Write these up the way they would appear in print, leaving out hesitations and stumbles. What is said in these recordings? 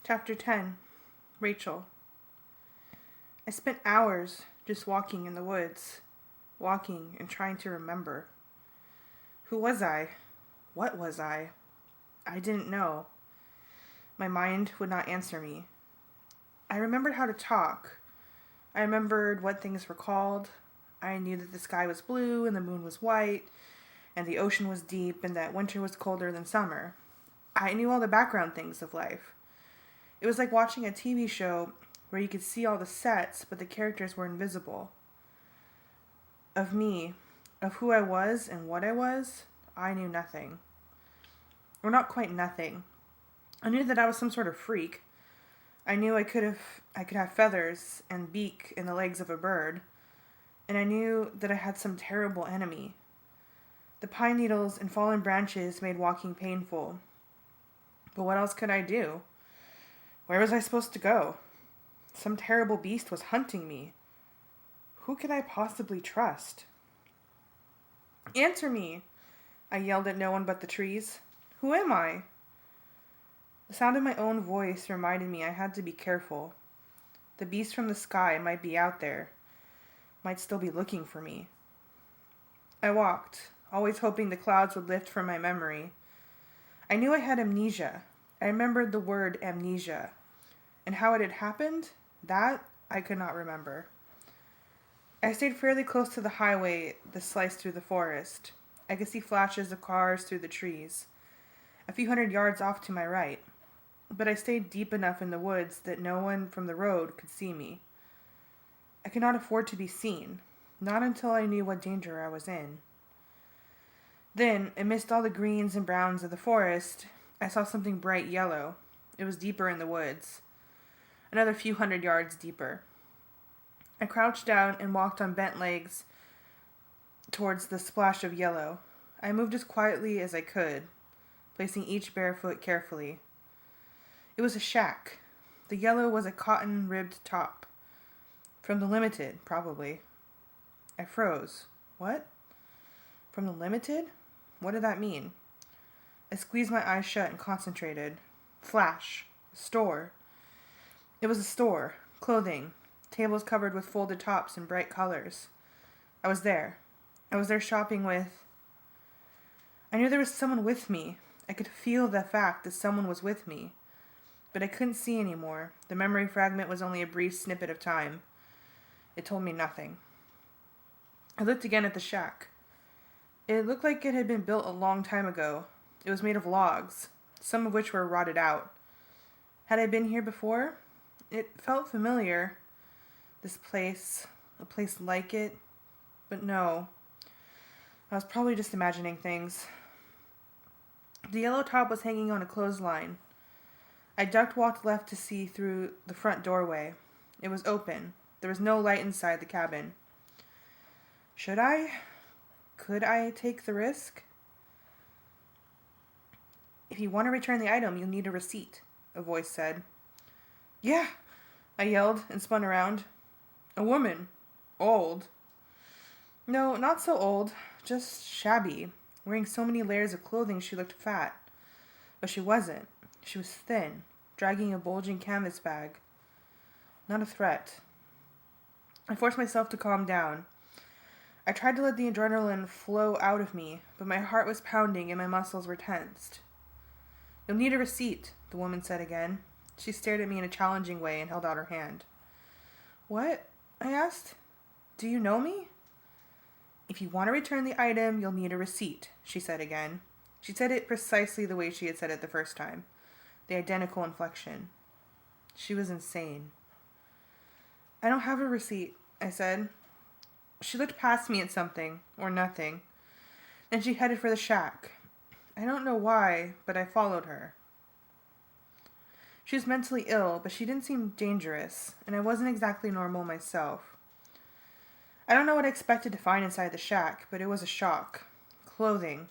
Chapter 10. Rachel. I spent hours just walking in the woods, walking and trying to remember. Who was I? What was I? I didn't know. My mind would not answer me. I remembered how to talk. I remembered what things were called. I knew that the sky was blue and the moon was white and the ocean was deep and that winter was colder than summer. I knew all the background things of life. It was like watching a TV show where you could see all the sets, but the characters were invisible. Of me, of who I was and what I was, I knew nothing. Or not quite nothing. I knew that I was some sort of freak. I knew I could have feathers and beak and the legs of a bird. And I knew that I had some terrible enemy. The pine needles and fallen branches made walking painful. But what else could I do? Where was I supposed to go? Some terrible beast was hunting me. Who could I possibly trust? Answer me! I yelled at no one but the trees. Who am I? The sound of my own voice reminded me I had to be careful. The beast from the sky might be out there, might still be looking for me. I walked, always hoping the clouds would lift from my memory. I knew I had amnesia. I remembered the word amnesia. And how it had happened, that I could not remember. I stayed fairly close to the highway that sliced through the forest. I could see flashes of cars through the trees, a few hundred yards off to my right. But I stayed deep enough in the woods that no one from the road could see me. I could not afford to be seen, not until I knew what danger I was in. Then, amidst all the greens and browns of the forest, I saw something bright yellow. It was deeper in the woods, another few hundred yards deeper. I crouched down and walked on bent legs towards the splash of yellow. I moved as quietly as I could, placing each bare foot carefully. It was a shack. The yellow was a cotton-ribbed top. From the Limited, probably. I froze. What? From the Limited? What did that mean? I squeezed my eyes shut and concentrated. Flash. A store. It was a store. Clothing. Tables covered with folded tops in bright colors. I was there. I was there shopping with... I knew there was someone with me. I could feel the fact that someone was with me. But I couldn't see anymore. The memory fragment was only a brief snippet of time. It told me nothing. I looked again at the shack. It looked like it had been built a long time ago. It was made of logs, some of which were rotted out. Had I been here before? It felt familiar. This place, a place like it. But no. I was probably just imagining things. The yellow top was hanging on a clothesline. I ducked-walked left to see through the front doorway. It was open. There was no light inside the cabin. Should I? Could I take the risk? If you want to return the item, you'll need a receipt, a voice said. Yeah, I yelled and spun around. A woman. Old. No, not so old. Just shabby. Wearing so many layers of clothing she looked fat. But she wasn't. She was thin, dragging a bulging canvas bag. Not a threat. I forced myself to calm down. I tried to let the adrenaline flow out of me, but my heart was pounding and my muscles were tensed. You'll need a receipt, the woman said again. She stared at me in a challenging way and held out her hand. What? I asked. Do you know me? If you want to return the item, you'll need a receipt, she said again. She said it precisely the way she had said it the first time. The identical inflection. She was insane. I don't have a receipt, I said. She looked past me at something, or nothing. Then she headed for the shack. I don't know why, but I followed her. She was mentally ill, but she didn't seem dangerous, and I wasn't exactly normal myself. I don't know what I expected to find inside the shack, but it was a shock. Clothing.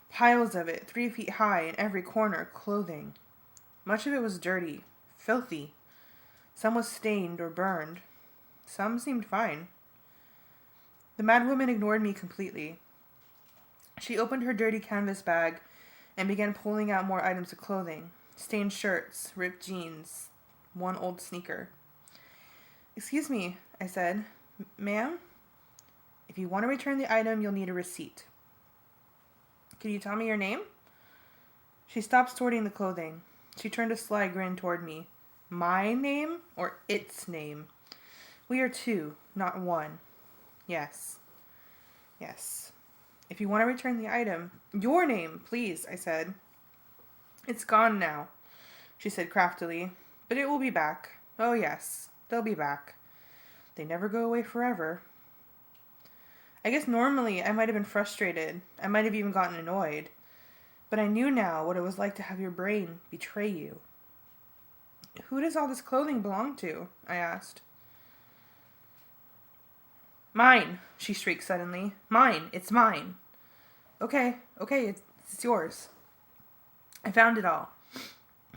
Piles of it, 3 feet high in every corner, clothing. Much of it was dirty, filthy. Some was stained or burned. Some seemed fine. The mad woman ignored me completely. She opened her dirty canvas bag and began pulling out more items of clothing. Stained shirts, ripped jeans, one old sneaker. "Excuse me," I said. "Ma'am? If you want to return the item, you'll need a receipt." "Can you tell me your name?" She stopped sorting the clothing. She turned a sly grin toward me. "My name or its name? We are two, not one. Yes. Yes. If you want to return the item, your name, please," I said. "It's gone now," she said craftily, "but it will be back. Oh yes, they'll be back. They never go away forever." I guess normally I might have been frustrated. I might have even gotten annoyed. But I knew now what it was like to have your brain betray you. "Who does all this clothing belong to?" I asked. "Mine," she shrieked suddenly. "Mine. It's mine." Okay, it's yours. I found it all.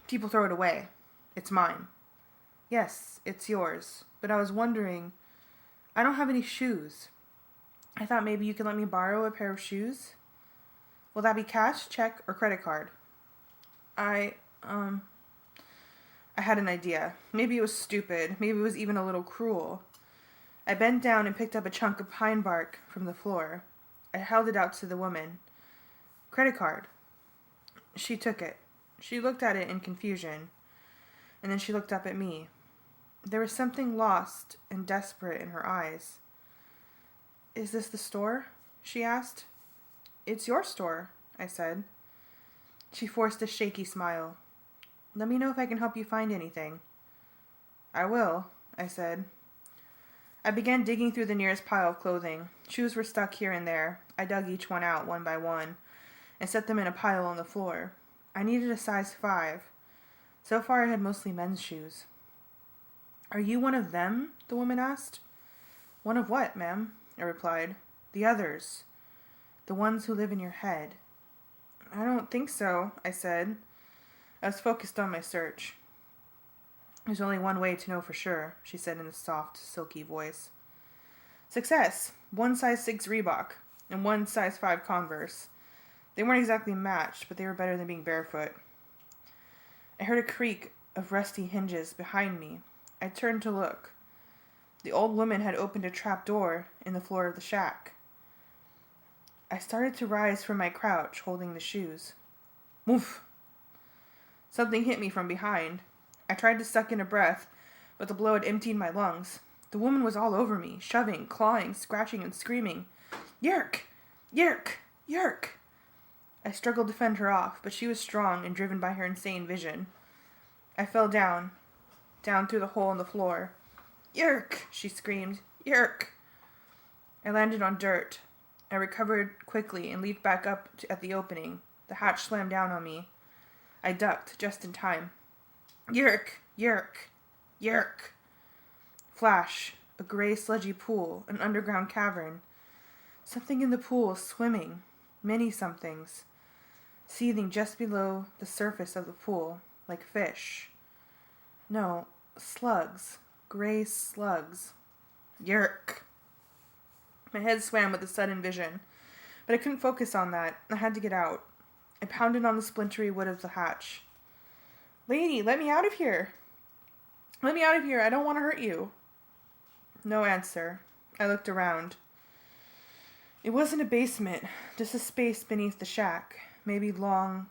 People throw it away. It's mine." "Yes, it's yours. But I was wondering, I don't have any shoes. I thought maybe you could let me borrow a pair of shoes. Will that be cash, check, or credit card?" I had an idea. Maybe it was stupid. Maybe it was even a little cruel. I bent down and picked up a chunk of pine bark from the floor. I held it out to the woman. "Credit card." She took it. She looked at it in confusion, and then she looked up at me. There was something lost and desperate in her eyes. "Is this the store?" she asked. "It's your store," I said. She forced a shaky smile. "Let me know if I can help you find anything." "I will," I said. I began digging through the nearest pile of clothing. Shoes were stuck here and there. I dug each one out one by one and set them in a pile on the floor. I needed a size 5. So far I had mostly men's shoes. "Are you one of them?" the woman asked. "One of what, ma'am?" I replied. "The others. The ones who live in your head." "I don't think so," I said. I was focused on my search. "There's only one way to know for sure," she said in a soft, silky voice. "Success. 1 size 6 Reebok and 1 size 5 Converse. They weren't exactly matched, but they were better than being barefoot." I heard a creak of rusty hinges behind me. I turned to look. The old woman had opened a trap door in the floor of the shack. I started to rise from my crouch, holding the shoes. Woof! Something hit me from behind. I tried to suck in a breath, but the blow had emptied my lungs. The woman was all over me, shoving, clawing, scratching, and screaming. "Yerk! Yerk! Yerk!" I struggled to fend her off, but she was strong and driven by her insane vision. I fell down through the hole in the floor. "Yerk!" she screamed. "Yerk!" I landed on dirt. I recovered quickly and leaped back up at the opening. The hatch slammed down on me. I ducked just in time. "Yerk! Yerk! Yerk!" Flash, a gray sludgy pool, an underground cavern. Something in the pool swimming. Many somethings. Seething just below the surface of the pool, like fish. No, slugs. Gray slugs. Yerk! My head swam with a sudden vision, but I couldn't focus on that. I had to get out. I pounded on the splintery wood of the hatch. "Lady, let me out of here! Let me out of here! I don't want to hurt you!" No answer. I looked around. It wasn't a basement, just a space beneath the shack. Maybe long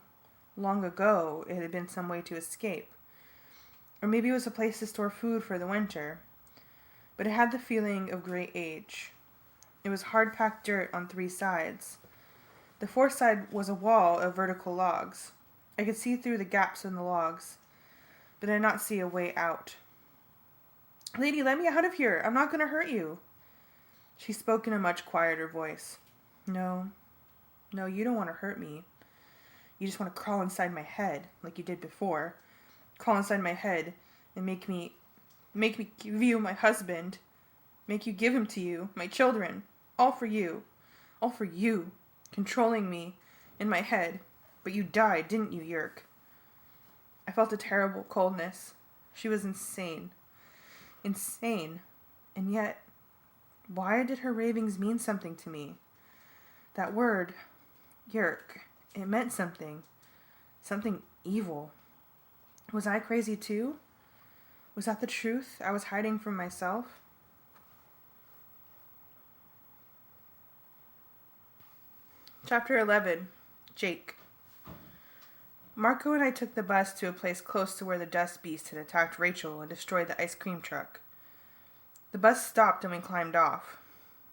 ago it had been some way to escape. Or maybe it was a place to store food for the winter. But it had the feeling of great age. It was hard-packed dirt on 3 sides. The 4th side was a wall of vertical logs. I could see through the gaps in the logs, but I did not see a way out. "Lady, let me out of here! I'm not going to hurt you!" She spoke in a much quieter voice. No, you don't want to hurt me. You just want to crawl inside my head, like you did before. Crawl inside my head and make me give you my husband. Make you give him to you, my children. All for you. All for you. Controlling me in my head. But you died, didn't you, Yerk? I felt a terrible coldness. She was insane. Insane. And yet, why did her ravings mean something to me? That word, Yerk, it meant something. Something evil. Was I crazy too? Was that the truth I was hiding from myself? Chapter 11. Jake. Marco and I took the bus to a place close to where the dust beast had attacked Rachel and destroyed the ice cream truck. The bus stopped and we climbed off.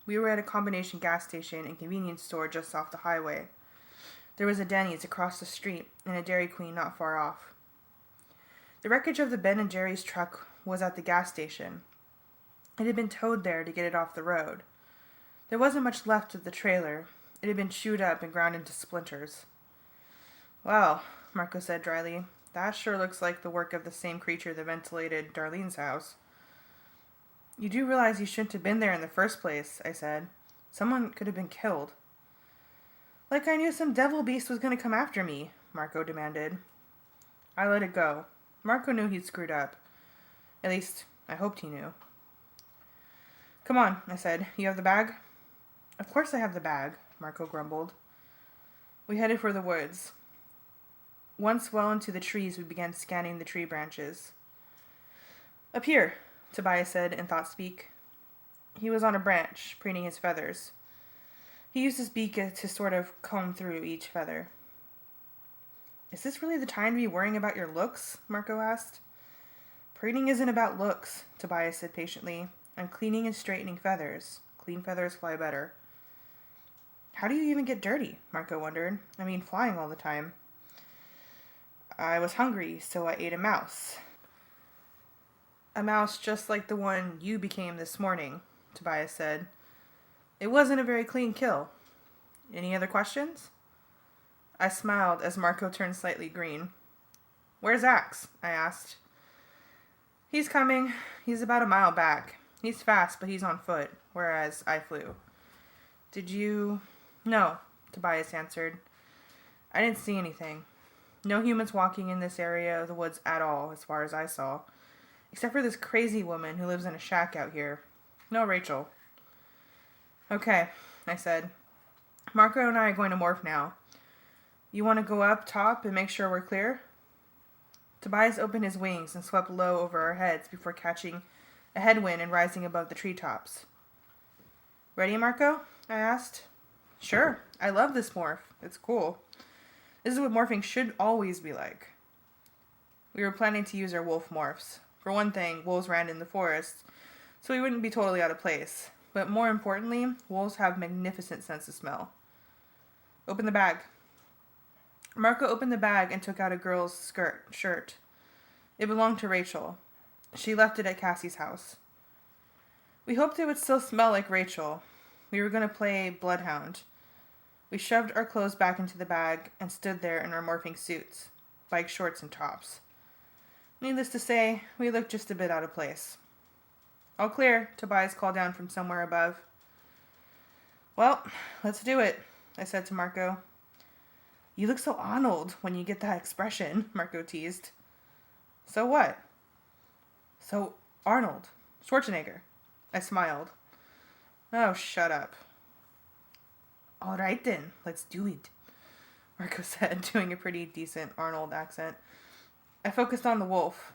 We were at a combination gas station and convenience store just off the highway. There was a Denny's across the street and a Dairy Queen not far off. The wreckage of the Ben & Jerry's truck was at the gas station. It had been towed there to get it off the road. There wasn't much left of the trailer. It had been chewed up and ground into splinters. Well, Marco said dryly, that sure looks like the work of the same creature that ventilated Darlene's house. You do realize you shouldn't have been there in the first place, I said. Someone could have been killed. Like I knew some devil beast was going to come after me, Marco demanded. I let it go. Marco knew he'd screwed up. At least, I hoped he knew. Come on, I said. You have the bag? Of course I have the bag, Marco grumbled. We headed for the woods. Once well into the trees, we began scanning the tree branches. Up here, Tobias said in thought speak. He was on a branch, preening his feathers. He used his beak to sort of comb through each feather. Is this really the time to be worrying about your looks? Marco asked. Preening isn't about looks, Tobias said patiently. I'm cleaning and straightening feathers. Clean feathers fly better. How do you even get dirty? Marco wondered. I mean, flying all the time. I was hungry, so I ate a mouse. A mouse just like the one you became this morning, Tobias said. It wasn't a very clean kill. Any other questions? I smiled as Marco turned slightly green. Where's Axe? I asked. He's coming. He's about a mile back. He's fast, but he's on foot, whereas I flew. Did you... No, Tobias answered. I didn't see anything. No humans walking in this area of the woods at all, as far as I saw. Except for this crazy woman who lives in a shack out here. No Rachel. Okay, I said. Marco and I are going to morph now. You want to go up top and make sure we're clear? Tobias opened his wings and swept low over our heads before catching a headwind and rising above the treetops. Ready, Marco? I asked. Sure, I love this morph. It's cool. This is what morphing should always be like. We were planning to use our wolf morphs. For one thing, wolves ran in the forest, so we wouldn't be totally out of place. But more importantly, wolves have magnificent sense of smell. Open the bag. Marco opened the bag and took out a girl's shirt. It belonged to Rachel. She left it at Cassie's house. We hoped it would still smell like Rachel. We were going to play bloodhound. We shoved our clothes back into the bag and stood there in our morphing suits, bike shorts and tops. Needless to say, we looked just a bit out of place. All clear, Tobias called down from somewhere above. Well, let's do it, I said to Marco. You look so Arnold when you get that expression, Marco teased. So what? So Arnold. Schwarzenegger. I smiled. Oh, shut up. All right then, let's do it, Marco said, doing a pretty decent Arnold accent. I focused on the wolf.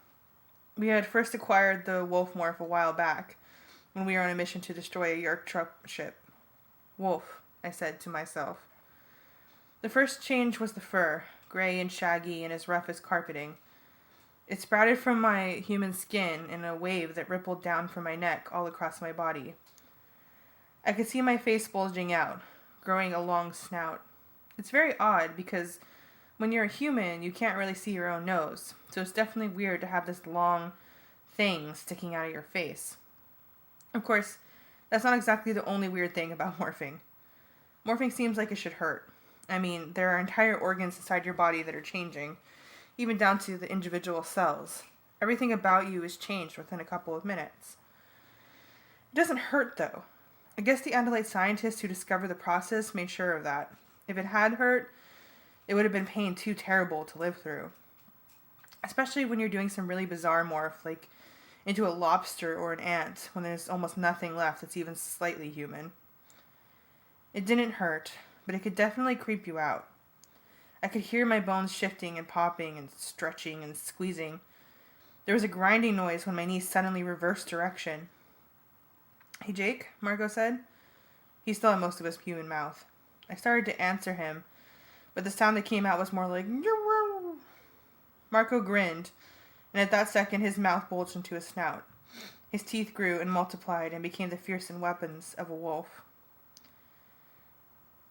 We had first acquired the wolf morph a while back, when we were on a mission to destroy a York truck ship. Wolf, I said to myself. The first change was the fur, gray and shaggy and as rough as carpeting. It sprouted from my human skin in a wave that rippled down from my neck all across my body. I could see my face bulging out, growing a long snout. It's very odd because when you're a human, you can't really see your own nose, so it's definitely weird to have this long thing sticking out of your face. Of course, that's not exactly the only weird thing about morphing. Morphing seems like it should hurt. I mean, there are entire organs inside your body that are changing, even down to the individual cells. Everything about you is changed within a couple of minutes. It doesn't hurt, though. I guess the Andalite scientists who discovered the process made sure of that. If it had hurt, it would have been pain too terrible to live through. Especially when you're doing some really bizarre morph, like into a lobster or an ant, when there's almost nothing left that's even slightly human. It didn't hurt, but it could definitely creep you out. I could hear my bones shifting and popping and stretching and squeezing. There was a grinding noise when my knee suddenly reversed direction. "Hey, Jake," Marco said. He still had most of his human mouth. I started to answer him, but the sound that came out was more like... Marco grinned, and at that second his mouth bulged into his snout. His teeth grew and multiplied and became the fearsome weapons of a wolf.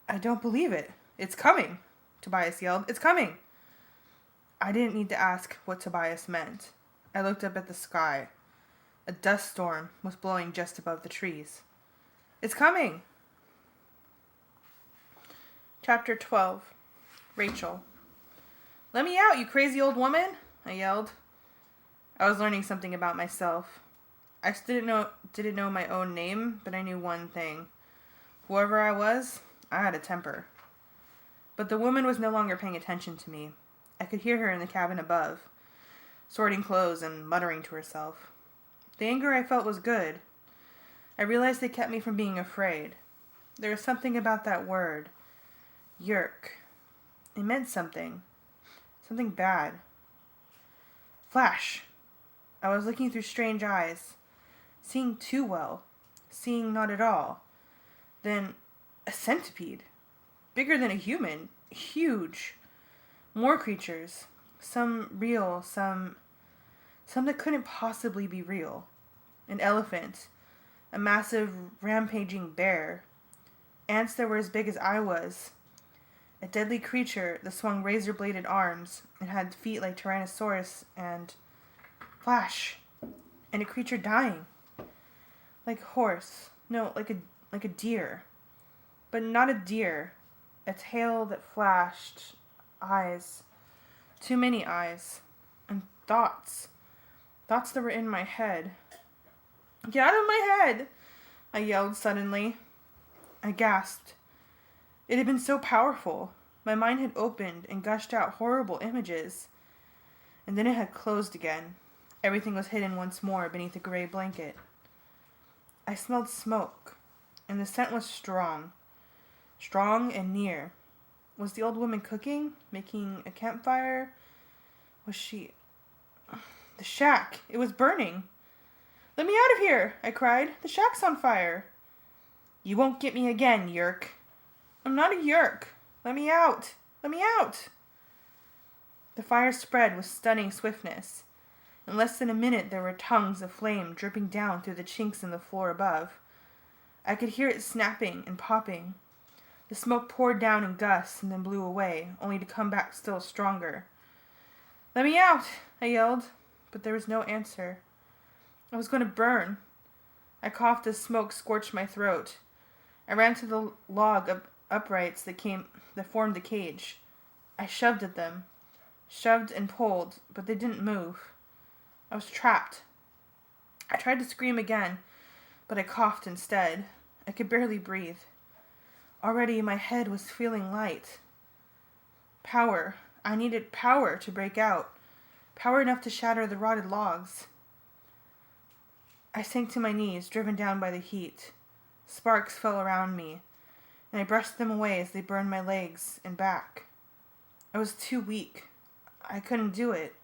"I don't believe it. It's coming," Tobias yelled. "It's coming." I didn't need to ask what Tobias meant. I looked up at the sky. A dust storm was blowing just above the trees. "It's coming." Chapter 12. Rachel. "Let me out, you crazy old woman," I yelled. I was learning something about myself. I didn't know my own name, but I knew one thing. Whoever I was, I had a temper. But the woman was no longer paying attention to me. I could hear her in the cabin above, sorting clothes and muttering to herself. The anger I felt was good. I realized it kept me from being afraid. There was something about that word, Yerk. It meant something. Something bad. Flash. I was looking through strange eyes, seeing too well, seeing not at all. Then a centipede. Bigger than a human. Huge. More creatures. Some real, some that couldn't possibly be real. An elephant. A massive, rampaging bear. Ants that were as big as I was. A deadly creature that swung razor-bladed arms and had feet like Tyrannosaurus and... Flash. And a creature dying. Like a horse. No, like a deer. But not a deer. A tail that flashed. Eyes. Too many eyes. And thoughts. Thoughts that were in my head. "Get out of my head!" I yelled suddenly. I gasped. It had been so powerful. My mind had opened and gushed out horrible images. And then it had closed again. Everything was hidden once more beneath a gray blanket. I smelled smoke, and the scent was strong. Strong and near. Was the old woman cooking? Making a campfire? Was she... The shack! It was burning! "Let me out of here!" I cried. "The shack's on fire!" "You won't get me again, Yerk." "I'm not a Yerk. Let me out. Let me out." The fire spread with stunning swiftness. In less than a minute there were tongues of flame dripping down through the chinks in the floor above. I could hear it snapping and popping. The smoke poured down in gusts and then blew away, only to come back still stronger. "Let me out!" I yelled, but there was no answer. I was going to burn. I coughed as smoke scorched my throat. I ran to the log uprights that formed the cage. I shoved at them. Shoved and pulled, but they didn't move. I was trapped. I tried to scream again, but I coughed instead. I could barely breathe. Already my head was feeling light. Power. I needed power to break out. Power enough to shatter the rotted logs. I sank to my knees, driven down by the heat. Sparks fell around me, and I brushed them away as they burned my legs and back. I was too weak. I couldn't do it.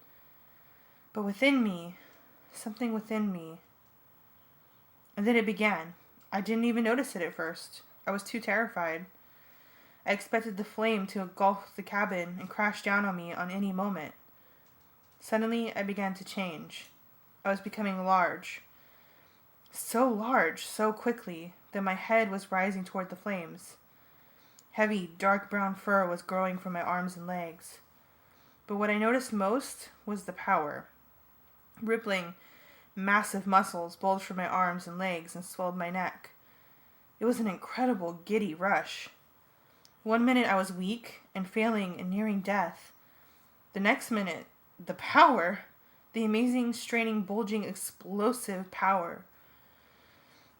But within me, something within me. And then it began. I didn't even notice it at first. I was too terrified. I expected the flame to engulf the cabin and crash down on me on any moment. Suddenly, I began to change. I was becoming large. So large, so quickly, that my head was rising toward the flames. Heavy, dark brown fur was growing from my arms and legs. But what I noticed most was the power. Rippling, massive muscles bulged from my arms and legs and swelled my neck. It was an incredible, giddy rush. One minute I was weak and failing and nearing death. The next minute, the power, the amazing, straining, bulging, explosive power,